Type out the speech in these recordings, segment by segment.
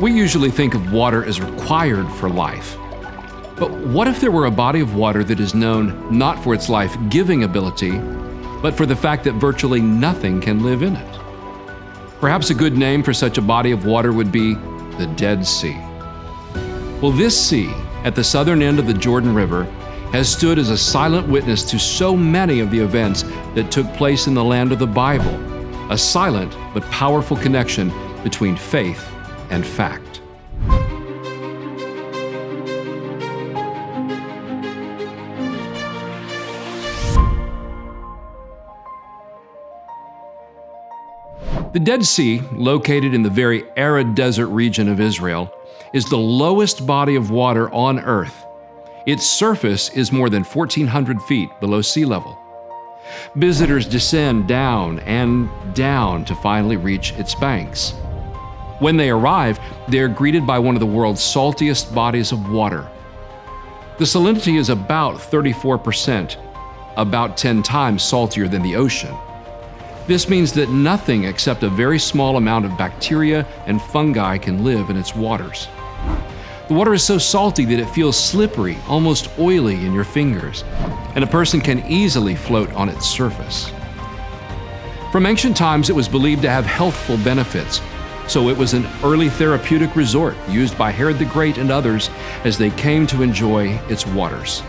We usually think of water as required for life. But what if there were a body of water that is known not for its life-giving ability, but for the fact that virtually nothing can live in it? Perhaps a good name for such a body of water would be the Dead Sea. Well, this sea, at the southern end of the Jordan River, has stood as a silent witness to so many of the events that took place in the land of the Bible, a silent but powerful connection between faith and fact. The Dead Sea, located in the very arid desert region of Israel, is the lowest body of water on earth. Its surface is more than 1,400 feet below sea level. Visitors descend down and down to finally reach its banks. When they arrive, they are greeted by one of the world's saltiest bodies of water. The salinity is about 34%, about 10 times saltier than the ocean. This means that nothing except a very small amount of bacteria and fungi can live in its waters. The water is so salty that it feels slippery, almost oily in your fingers, and a person can easily float on its surface. From ancient times, it was believed to have healthful benefits, so it was an early therapeutic resort used by Herod the Great and others as they came to enjoy its waters.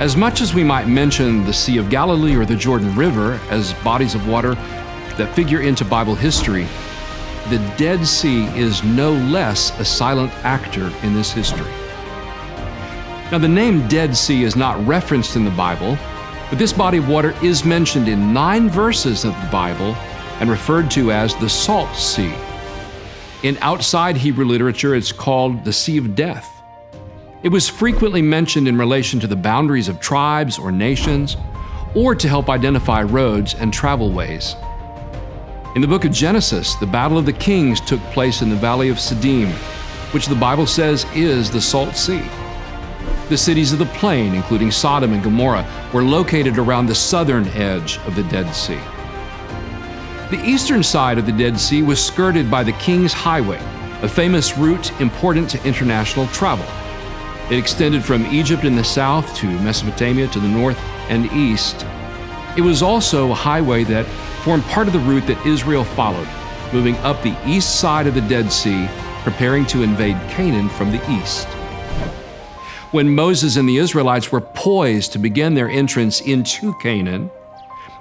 As much as we might mention the Sea of Galilee or the Jordan River as bodies of water that figure into Bible history, the Dead Sea is no less a silent actor in this history. Now, the name Dead Sea is not referenced in the Bible, but this body of water is mentioned in 9 verses of the Bible and referred to as the Salt Sea. In outside Hebrew literature, it's called the Sea of Death. It was frequently mentioned in relation to the boundaries of tribes or nations, or to help identify roads and travel ways. In the book of Genesis, the Battle of the Kings took place in the Valley of Siddim, which the Bible says is the Salt Sea. The cities of the plain, including Sodom and Gomorrah, were located around the southern edge of the Dead Sea. The eastern side of the Dead Sea was skirted by the King's Highway, a famous route important to international travel. It extended from Egypt in the south to Mesopotamia to the north and east. It was also a highway that formed part of the route that Israel followed, moving up the east side of the Dead Sea, preparing to invade Canaan from the east. When Moses and the Israelites were poised to begin their entrance into Canaan,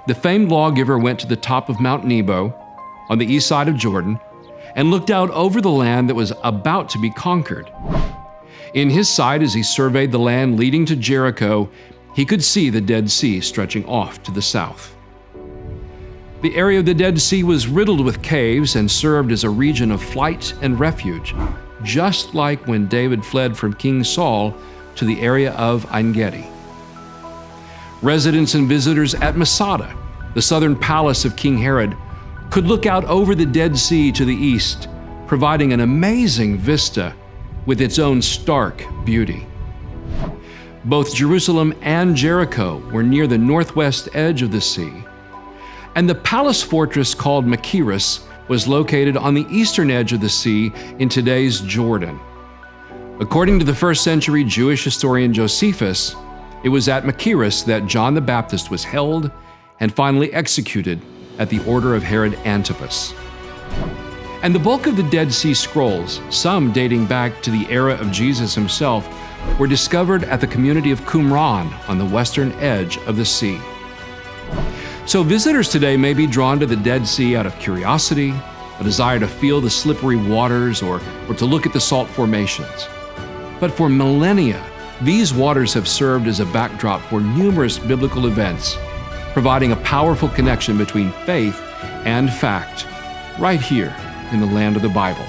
the famed lawgiver went to the top of Mount Nebo on the east side of Jordan and looked out over the land that was about to be conquered. In his sight, as he surveyed the land leading to Jericho, he could see the Dead Sea stretching off to the south. The area of the Dead Sea was riddled with caves and served as a region of flight and refuge, just like when David fled from King Saul to the area of En-Gedi. Residents and visitors at Masada, the southern palace of King Herod, could look out over the Dead Sea to the east, providing an amazing vista with its own stark beauty. Both Jerusalem and Jericho were near the northwest edge of the sea, and the palace fortress called Machaerus was located on the eastern edge of the sea in today's Jordan. According to the first century Jewish historian Josephus, it was at Machaerus that John the Baptist was held and finally executed at the order of Herod Antipas. And the bulk of the Dead Sea Scrolls, some dating back to the era of Jesus himself, were discovered at the community of Qumran on the western edge of the sea. So visitors today may be drawn to the Dead Sea out of curiosity, a desire to feel the slippery waters, or to look at the salt formations. But for millennia, these waters have served as a backdrop for numerous biblical events, providing a powerful connection between faith and fact, right here in the land of the Bible.